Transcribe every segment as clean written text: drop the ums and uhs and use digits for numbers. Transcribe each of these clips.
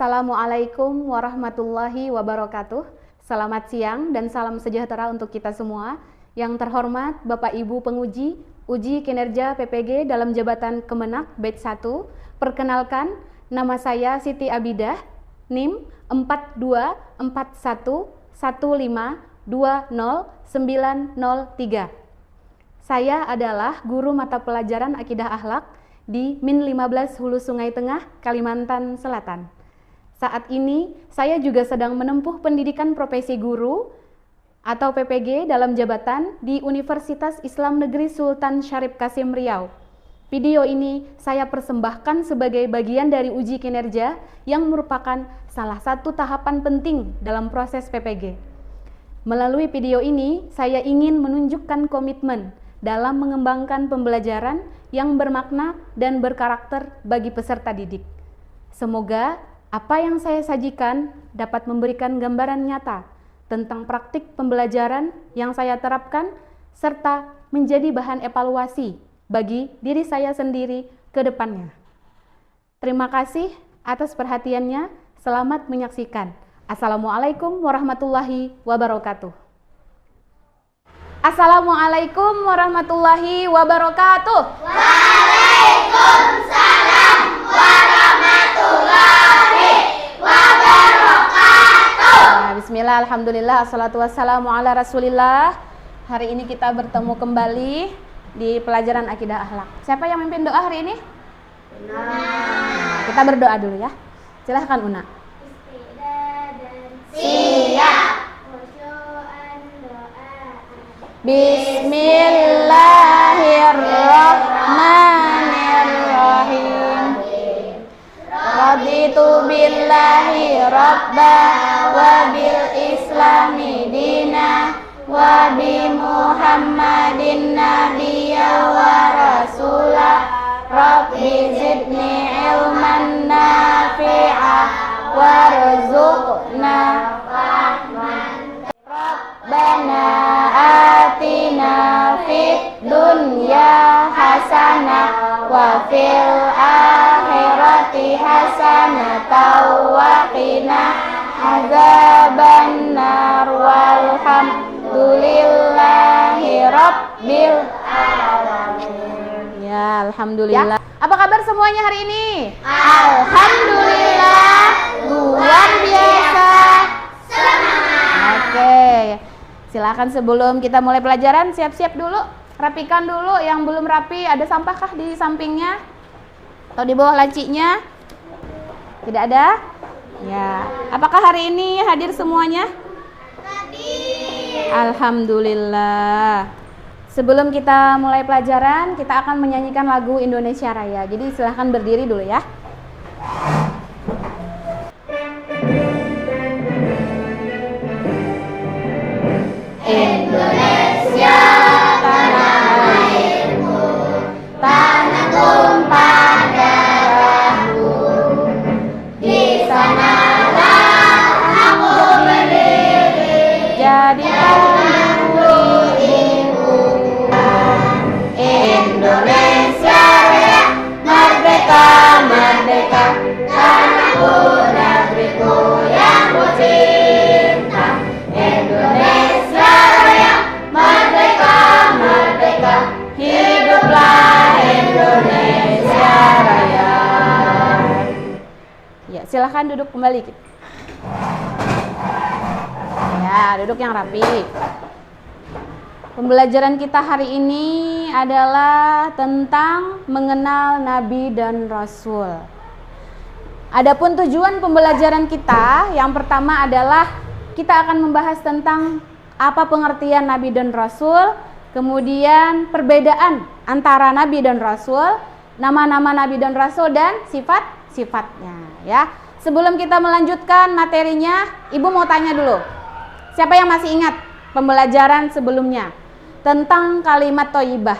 Assalamualaikum warahmatullahi wabarakatuh. Selamat siang dan salam sejahtera untuk kita semua. Yang terhormat Bapak Ibu penguji uji kinerja PPG dalam jabatan Kemenak Batch 1. Perkenalkan, nama saya Siti Abidah, NIM 42411520903. Saya adalah guru mata pelajaran Akidah Akhlak di Min 15 Hulu Sungai Tengah, Kalimantan Selatan. Saat ini saya juga sedang menempuh pendidikan profesi guru atau PPG dalam jabatan di Universitas Islam Negeri Sultan Syarif Kasim Riau. Video ini saya persembahkan sebagai bagian dari uji kinerja yang merupakan salah satu tahapan penting dalam proses PPG. Melalui video ini saya ingin menunjukkan komitmen dalam mengembangkan pembelajaran yang bermakna dan berkarakter bagi peserta didik. Semoga apa yang saya sajikan dapat memberikan gambaran nyata tentang praktik pembelajaran yang saya terapkan serta menjadi bahan evaluasi bagi diri saya sendiri ke depannya. Terima kasih atas perhatiannya. Selamat menyaksikan. Assalamualaikum warahmatullahi wabarakatuh. Assalamualaikum warahmatullahi wabarakatuh. Waalaikumsalam warahmatullahi wabarakatuh. Bismillah, alhamdulillah, assalatu wassalamu ala rasulillah. Hari ini kita bertemu kembali di pelajaran Akidah Akhlak. Siapa yang memimpin doa hari ini? Una. Kita berdoa dulu ya. Silahkan Una. Siap. Bismillahirrahmanirrahim. Raditu billahi rabba wa bil islami dina wa bi muhammadin nabiyya wa rasula. Rabbi zidni ilman nafi'a warzuqna fahman. Rabbana atina fid dunya hasanah wa fil akhirati hasanah wa qina azabannar walhamdulillahi rabbil alamin. Ya, alhamdulillah. Apa kabar semuanya hari ini? Alhamdulillah, luar biasa. Oke, silakan sebelum kita mulai pelajaran siap-siap dulu, rapikan dulu yang belum rapi. Ada sampahkah di sampingnya atau di bawah lacinya? Tidak ada? Ya. Apakah hari ini hadir semuanya? Hadir. Alhamdulillah. Sebelum kita mulai pelajaran, kita akan menyanyikan lagu Indonesia Raya. Jadi silahkan berdiri dulu ya. Indonesia tanah airku, tanah tumpah darahku. Di sanalah aku berdiri, Jadi tanahku ibu. Indonesia Raya, merdeka, merdeka, tanahku, negeriku yang ku cinta. Indonesia Raya, merdeka, merdeka, hiduplah Indonesia Raya. ya, silahkan duduk kembali. Ya, duduk yang rapi. Pembelajaran kita hari ini adalah tentang mengenal Nabi dan Rasul. Adapun tujuan pembelajaran kita, yang pertama adalah kita akan membahas tentang apa pengertian Nabi dan Rasul, kemudian perbedaan antara Nabi dan Rasul, nama-nama Nabi dan Rasul, dan sifat-sifatnya. Ya, sebelum kita melanjutkan materinya, Ibu mau tanya dulu, siapa yang masih ingat pembelajaran sebelumnya tentang kalimat thayyibah?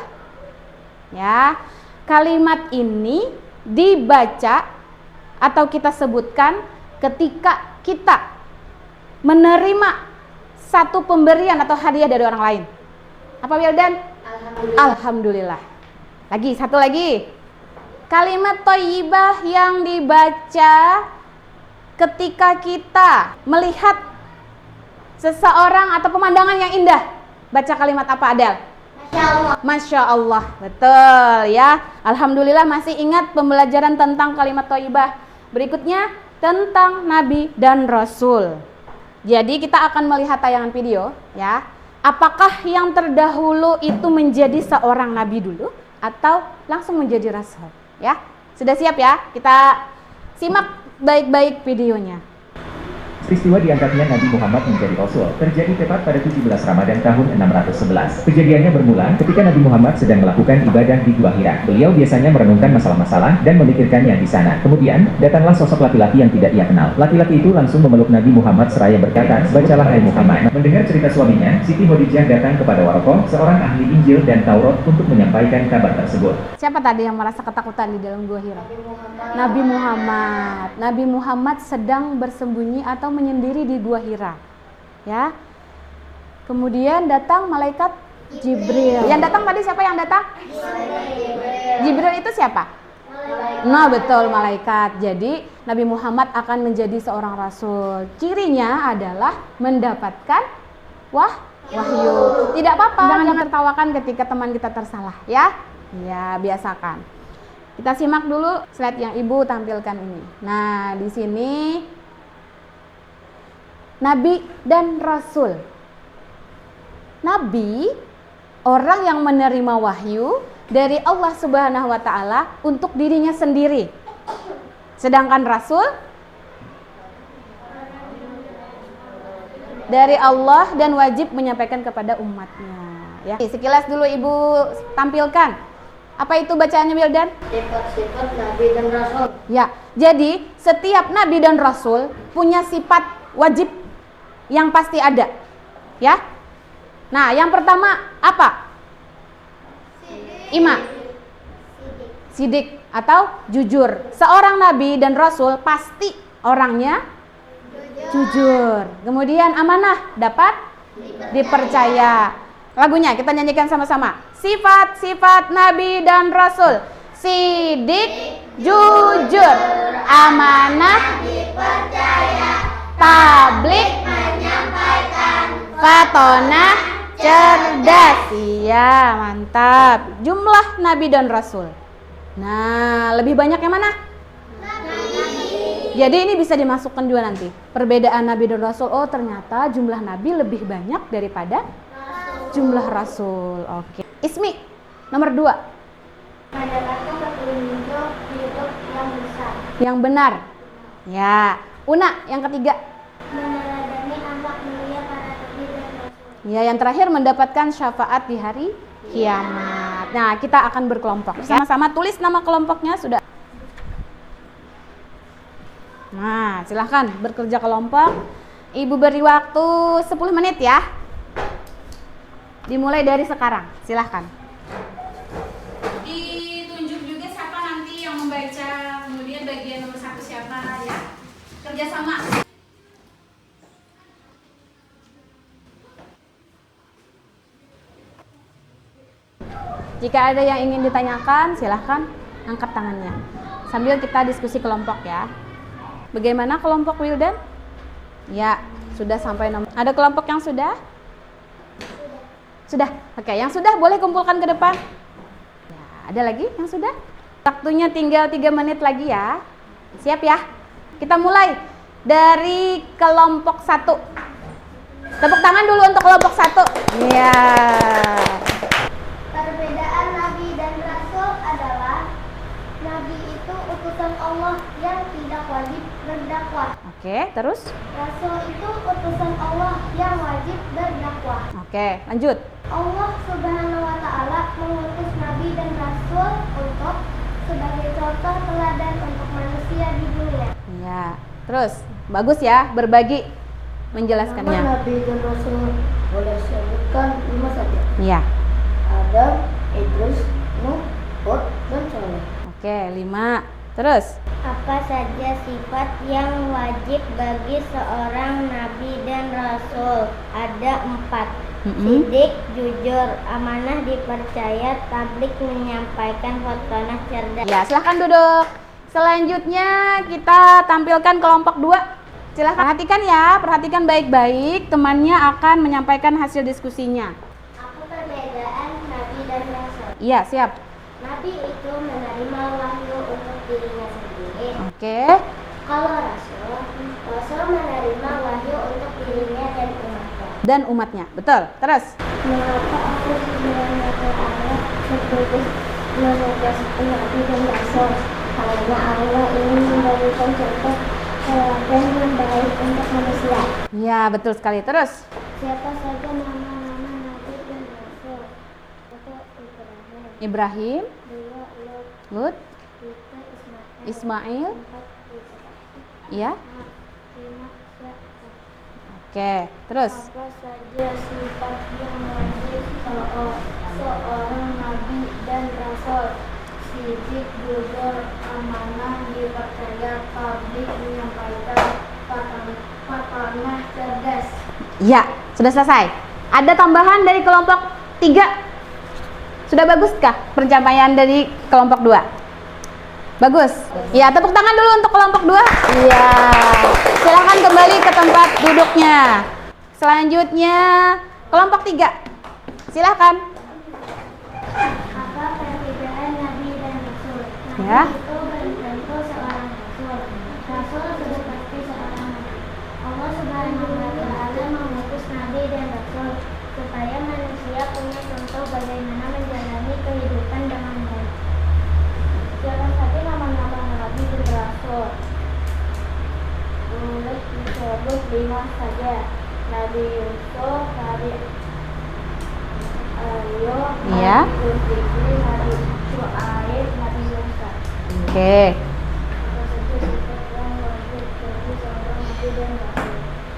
Ya, kalimat ini dibaca atau kita sebutkan ketika kita menerima satu pemberian atau hadiah dari orang lain. Apa Wildan? Alhamdulillah. Lagi, satu lagi. Kalimat thayyibah yang dibaca ketika kita melihat seseorang atau pemandangan yang indah, baca kalimat apa, Adel? Masya Allah. Masya Allah. Betul ya. Alhamdulillah masih ingat pembelajaran tentang kalimat thayyibah. Berikutnya tentang Nabi dan Rasul. Jadi kita akan melihat tayangan video ya. Apakah yang terdahulu itu menjadi seorang nabi dulu atau langsung menjadi rasul ya? Sudah siap ya? Kita simak baik-baik videonya. Peristiwa diangkatnya Nabi Muhammad menjadi Rasul terjadi tepat pada 17 Ramadan tahun 611. Kejadiannya bermula ketika Nabi Muhammad sedang melakukan ibadah di Gua Hira. Beliau biasanya merenungkan masalah-masalah dan memikirkannya di sana. Kemudian, datanglah sosok laki-laki yang tidak ia kenal. Laki-laki itu langsung memeluk Nabi Muhammad seraya berkata, "Bacalah hai Muhammad." Mendengar cerita suaminya, Siti Khadijah datang kepada Warokoh, seorang ahli Injil dan Taurat untuk menyampaikan kabar tersebut. Siapa tadi yang merasa ketakutan di dalam Gua Hira? Nabi Muhammad. Nabi Muhammad sedang bersembunyi atau menyendiri di Gua Hira. Ya. Kemudian datang malaikat Jibril. Yang datang tadi siapa yang datang? Jibril itu siapa? Nah, betul, malaikat. Jadi Nabi Muhammad akan menjadi seorang rasul. Cirinya adalah mendapatkan wahyu. Tidak apa-apa, jangan tertawakan ketika teman kita tersalah, ya. Ya, biasakan. Kita simak dulu slide yang Ibu tampilkan ini. Nah, di sini Nabi dan Rasul. Nabi, orang yang menerima wahyu dari Allah Subhanahu wa Ta'ala untuk dirinya sendiri. Sedangkan Rasul dari Allah dan wajib menyampaikan kepada umatnya. Ya. Sekilas dulu Ibu tampilkan. Apa itu bacaannya, Wildan? Sifat-sifat Nabi dan Rasul. Ya, jadi setiap Nabi dan Rasul punya sifat wajib yang pasti ada. Ya. Nah, yang pertama apa? Ima. Sidik atau jujur. Seorang Nabi dan Rasul pasti orangnya jujur. Kemudian amanah, dapat dipercaya. Lagunya kita nyanyikan sama-sama. Sifat-sifat Nabi dan Rasul. Sidik, jujur, amanah, Dipercaya, tablik, menyampaikan, fatonah, cerdas. Iya, mantap. Jumlah Nabi dan Rasul. Nah, lebih banyak yang mana? Jadi ini bisa dimasukkan dua nanti. Perbedaan Nabi dan Rasul. Oh, ternyata jumlah Nabi lebih banyak daripada jumlah Rasul. Oke. Ismi, nomor 2. mendapatkan petunjuk hidup yang besar, Yang benar. Ya. Una, yang ketiga. meneladani akhlak mulia para nabi dan rasul. Ya, yang terakhir mendapatkan syafaat di hari kiamat. Nah, kita akan berkelompok. Sama-sama tulis nama kelompoknya sudah. Nah, silahkan bekerja kelompok. Ibu beri waktu 10 menit ya. Dimulai dari sekarang, silahkan. Ditunjuk juga siapa nanti yang membaca, kemudian bagian nomor 1 siapa ya. Kerjasama. Jika ada yang ingin ditanyakan, silahkan angkat tangannya. Sambil kita diskusi kelompok ya. Bagaimana kelompok Wildan? Ya, sudah sampai nomor. Ada kelompok yang sudah? Sudah. Oke, yang sudah boleh kumpulkan ke depan. Ya, ada lagi yang sudah? Waktunya tinggal 3 menit lagi ya. Siap ya? Kita mulai dari kelompok 1. Tepuk tangan dulu untuk kelompok 1. Iya. Perbedaan Nabi dan Rasul adalah Nabi itu utusan Allah yang tidak wajib berdakwah. Oke, terus? Rasul itu utusan Allah yang wajib berdakwah. Oke, lanjut. Allah Subhanahu wa Ta'ala mengutus Nabi dan Rasul untuk sebagai contoh teladan untuk manusia di dunia. Iya. Terus, bagus ya berbagi menjelaskannya. Nabi dan Rasul boleh sebutkan 5 saja. Iya. Adam, Idris, Nuh, Hud, dan Saleh. Oke, 5. Terus? Apa saja sifat yang wajib bagi seorang nabi dan rasul? Ada 4. Sidik, jujur, amanah, dipercaya, tablik, menyampaikan, fatonah, cerdas. Ya, silahkan duduk. Selanjutnya kita tampilkan kelompok 2. Silahkan perhatikan ya, perhatikan baik-baik. Temannya akan menyampaikan hasil diskusinya. Apa perbedaan Nabi dan Rasul? Iya, siap. Nabi itu menerima wahyu untuk dirinya sendiri. Oke. Kalau Rasul menerima wahyu untuk dirinya Dan umatnya. Betul. Terus. Mengapa Allah Subhanahu wa Ta'ala mengutus Nabi dan Rasul? Karena Allah ingin memberikan contoh teladan yang baik untuk manusia. Ya, betul sekali. Terus. Siapa saja nama-nama Nabi dan Rasul? Satu Ibrahim, Ibrahim, dua Lut, Lut, tiga Ismail. empat Ishak, Iya. lima Ya'qub. Oke. Terus. Apa saja sifat yang wajib seorang nabi dan rasul? Sidik, jujur, amanah, dipercaya, publik, menyampaikan, patanah, cerdas. Ya, sudah selesai. Ada tambahan dari kelompok 3? Sudah baguskah pencapaian dari kelompok 2? Bagus. Ya, tepuk tangan dulu untuk kelompok 2. Iya. Silahkan kembali ke tempat duduknya. Selanjutnya, kelompok 3. Silahkan. Apa perbedaan nabi dan rasul? Ya. Nabi itu belum tentu seorang rasul. Rasul sudah pasti seorang nabi. Allah Subhanahu wa Ta'ala mengutus nabi dan rasul supaya manusia punya contoh bagaimana menjalani kehidupan dengan baik. Siapa saja nama-nama nabi dan rasul? Boleh disebut 5 saja. Nabi Yusuf, Nabi Ayub, Iya. Nabi Zulkifli, Nabi Syuaib, Nabi Musa. Oke. Apa saja sifat yang wajib bagi seorang nabi dan rasul?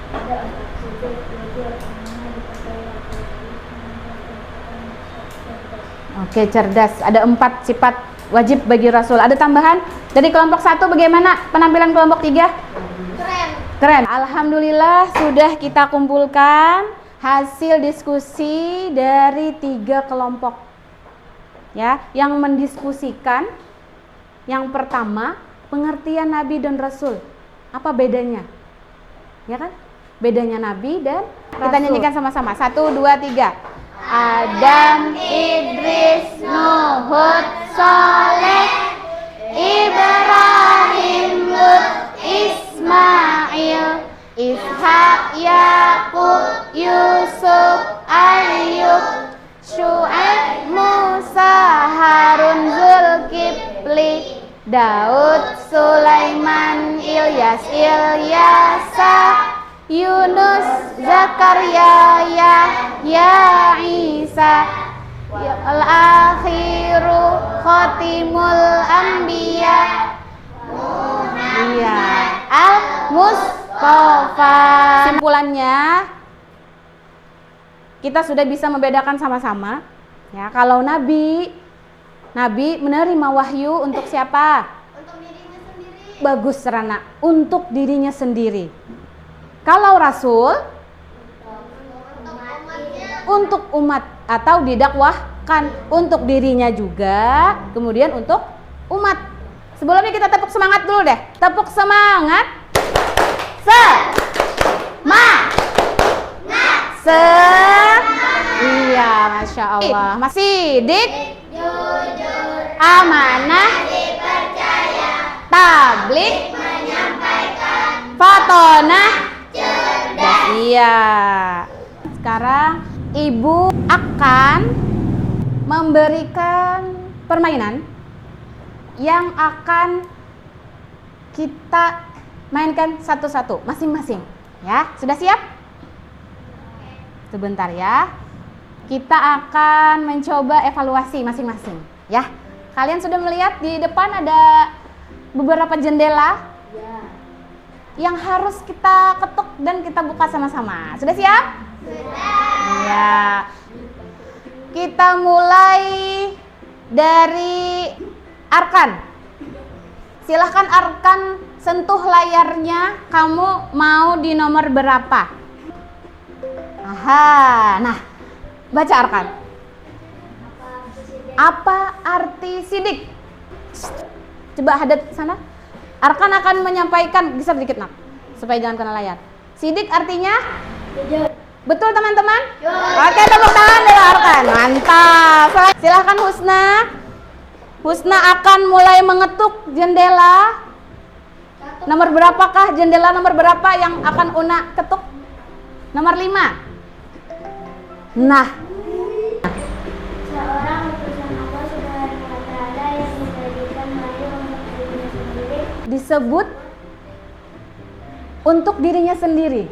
Ada 4 sifat, jujur, amanah, dipercaya, publik, menyampaikan, cerdas. Oke, cerdas. Ada 4 sifat wajib bagi Rasul. Ada tambahan? Dari kelompok 1 bagaimana penampilan kelompok 3? Keren. Keren. Alhamdulillah sudah kita kumpulkan hasil diskusi dari 3 kelompok. Ya, yang mendiskusikan yang pertama, pengertian Nabi dan Rasul. Apa bedanya? Ya kan? Bedanya Nabi dan Rasul. Kita nyanyikan sama-sama. 1, 2, 3. Adam, Idris, Nuh, Hud, Saleh, Ibrahim, Lut, Ismail, Ishak, Yakub, Yusuf, Ayub, Syuaib, Musa, Harun, Zulkifli, Daud, Sulaiman, Ilyas, Ilyasa, Yunus, Zakaria, Yahya, Isa, Al-akhiru, Khatimul Anbiya, Iya, Al-Mustafa. Simpulannya, kita sudah bisa membedakan sama-sama. Ya, kalau Nabi menerima wahyu untuk siapa? Untuk dirinya sendiri. Bagus, Rana. Untuk dirinya sendiri. Kalau Rasul, untuk umat atau didakwahkan untuk dirinya juga, kemudian untuk umat. Sebelumnya kita tepuk semangat dulu deh. Tepuk semangat. Iya, Masya Allah. Masih Dik, Jujur, amanah, dipercaya, tablik, menyampaikan, fatonah. cerdas. Iya. Sekarang Ibu akan memberikan permainan yang akan kita mainkan satu-satu masing-masing. Ya, sudah siap? Sebentar ya. Kita akan mencoba evaluasi masing-masing, ya. Kalian sudah melihat di depan ada beberapa jendela yang harus kita ketuk dan kita buka sama-sama. Sudah siap? Sudah. Ya. Kita mulai dari Arkan. Silahkan Arkan sentuh layarnya. Kamu mau di nomor berapa? Aha. Nah, baca Arkan. Apa arti sidik? Coba hadap sana. Arkan akan menyampaikan, bisa sedikit nak. supaya jangan kena layar. Sidik artinya? Jujur. Betul teman-teman? Ya. Oke, tepuk tangan dengarkan. Mantap. Silahkan Husna. Husna akan mulai mengetuk jendela. Nomor berapakah jendela nomor berapa yang akan Una ketuk? Nomor 5. Nah, Seorang utusan Allah Subhanahu wa Ta'ala yang menjadikan wahyu untuk dirinya sendiri. disebut untuk dirinya sendiri.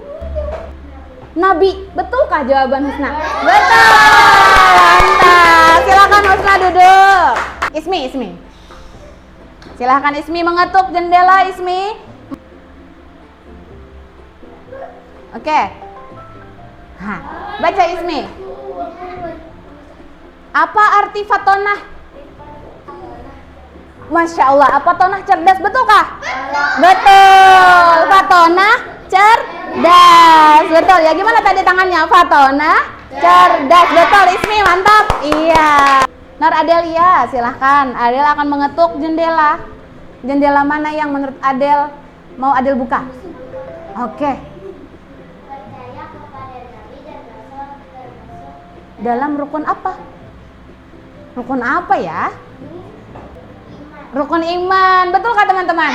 Nabi, betulkah jawaban Husna? Betul. Mantap. Silakan Husna duduk. Ismi. Silakan Ismi mengetuk jendela, Ismi. Oke. Hah, baca Ismi. Apa arti fatonah? Masya Allah, apa tonah cerdas, betulkah? Betul. Fatonah cerdas. Betul ya, gimana tadi tangannya? Fatonah cerdas. Betul Ismi, mantap. Iya. Nur Adelia, silahkan. Adel akan mengetuk jendela. Jendela mana yang menurut Adel mau Adel buka? Oke. Percaya kepada Nabi dan Rasul termasuk Dalam rukun apa? Rukun apa ya? Rukun iman. Betul kah teman-teman?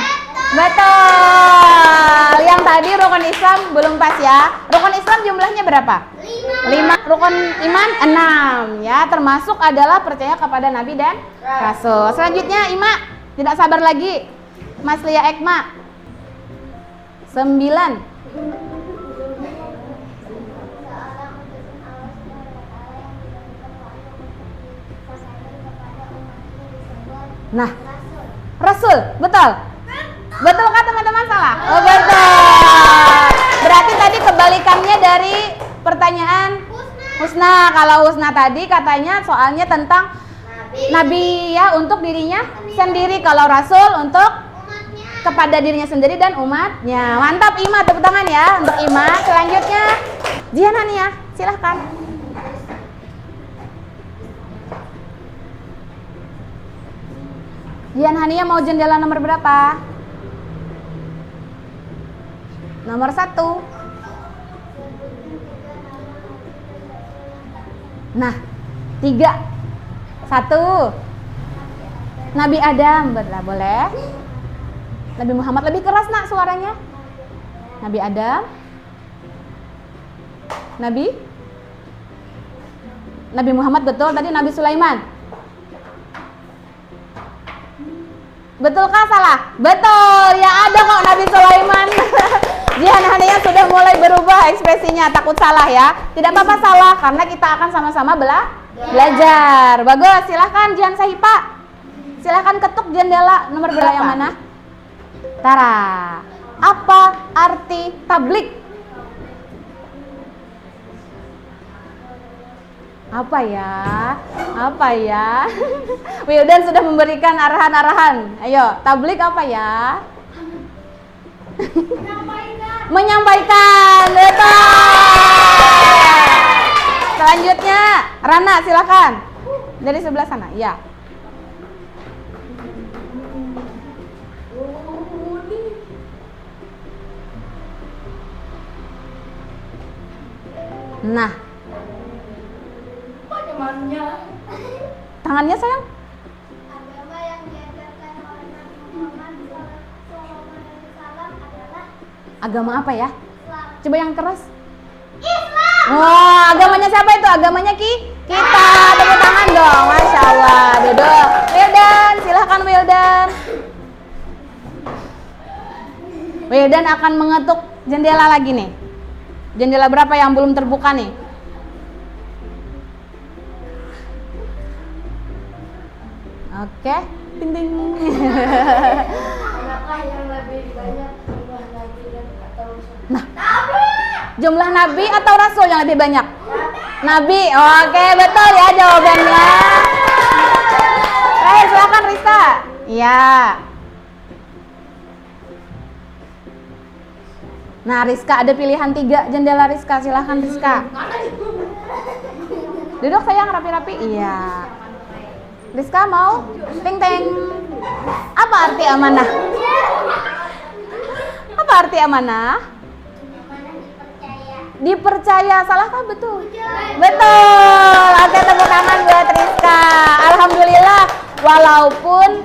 Betul. Yang tadi rukun Islam belum pas ya. Rukun Islam jumlahnya berapa? 5. Rukun iman 6 ya. Termasuk adalah percaya kepada Nabi dan Rasul. Selanjutnya Ima, tidak sabar lagi. Mas Lia Ekma. 9. Nah, Rasul, betul? Betul kah teman-teman salah? Oh betul. Berarti tadi kebalikannya dari pertanyaan Husna. Kalau Husna tadi katanya soalnya tentang Nabi ya, untuk dirinya sendiri. Kalau Rasul untuk kepada dirinya sendiri dan umatnya. Mantap Ima, tepuk tangan ya untuk Ima. Selanjutnya Jihan Hania, silahkan. Jihan Hania mau jendela nomor berapa? Nomor 1. Nah, 3. 1. Nabi Adam, betul boleh. Nabi Muhammad, lebih keras nak suaranya. Nabi Adam. Nabi Muhammad betul, tadi Nabi Sulaiman. Betulkah salah? Betul, ya ada kok Nabi Sulaiman. Jihan Hania sudah mulai berubah ekspresinya, takut salah ya. Tidak apa-apa salah, karena kita akan sama-sama belajar. Bagus, silahkan Jihan Sahipa. Silahkan ketuk jendela nomor berapa yang mana? Tara, apa arti tablik? Apa ya? Wildan sudah memberikan arahan-arahan. Ayo, tablik apa ya? Menyampaikan. Betul. Selanjutnya, Rana silakan. Dari sebelah sana, ya. Nah, tangannya sayang. agama yang diajarkan oleh Nabi Muhammad SAW adalah Agama apa ya? Islam. Coba yang keras. Islam. Wah, agamanya siapa itu? Agamanya kita. Tepuk tangan dong. Masya Allah. Duduk. Wildan, silahkan Wildan. Wildan akan mengetuk jendela lagi nih. Jendela berapa yang belum terbuka nih? Oke. Ting ting. Manakah yang lebih banyak jumlah nabi dan atau rasul? Nah, jumlah nabi atau rasul yang lebih banyak? Nabi. Oke, betul ya jawabannya. Silakan Rista. Iya. Nah, Rizka ada pilihan 3 jendela Rizka. Silahkan Rizka. Duduk sayang rapi-rapi. Iya. Rizka mau? Ting ting. Apa arti amanah? Apa arti amanah? Dipercaya, salahkah betul? Betul. Oke, tepuk tangan buat Rizka. Alhamdulillah, walaupun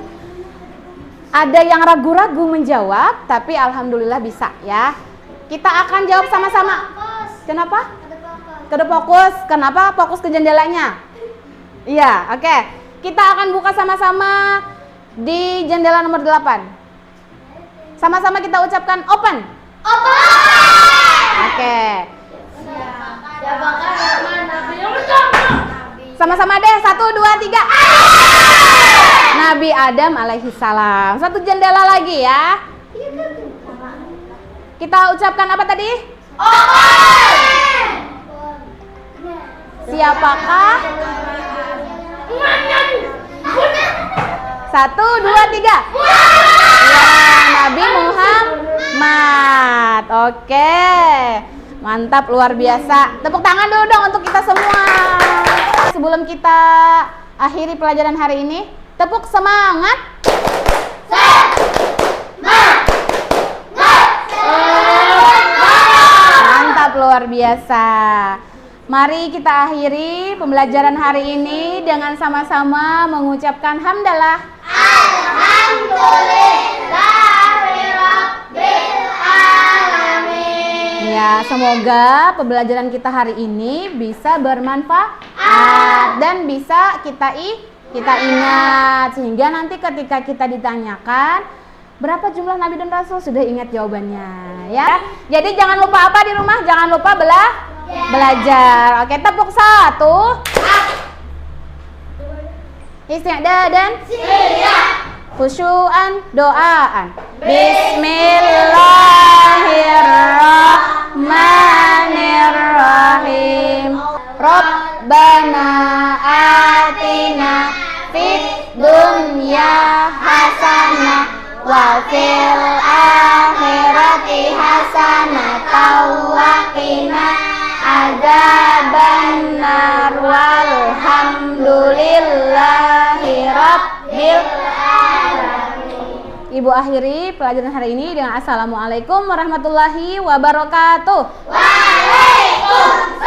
ada yang ragu-ragu menjawab, tapi alhamdulillah bisa ya. Kita akan jawab sama-sama. Kenapa? Kode fokus. Kenapa fokus ke jendelanya? Iya, oke. Kita akan buka sama-sama di jendela nomor 8. Sama-sama kita ucapkan open. Oke. Sama-sama deh, 1, 2, 3. Nabi Adam alaihi salam. Satu jendela lagi ya. Kita ucapkan apa tadi? Siapakah? 1, 2, 3. Ya, Nabi Muhammad. Oke. Mantap, luar biasa. Tepuk tangan dulu dong untuk kita semua. Sebelum kita akhiri pelajaran hari ini, tepuk semangat. Mantap, luar biasa. Mari kita akhiri pembelajaran hari ini dengan sama-sama mengucapkan hamdalah. Ya, semoga pembelajaran kita hari ini bisa bermanfaat dan bisa kita ingat, sehingga nanti ketika kita ditanyakan berapa jumlah Nabi dan Rasul, sudah ingat jawabannya ya. Jadi jangan lupa apa di rumah? Jangan lupa belajar. Oke, tepuk 1. Isti'dad dan khusyu'an, doaan. Bismillahirrahmanirrahim. Rabbana atina fid dunya hasanah wa fil akhirati hasanah wa qina adzabannar walhamdulillahi rabbil alamin. Ibu akhiri pelajaran hari ini dengan assalamualaikum warahmatullahi wabarakatuh. Waalaikumsalam.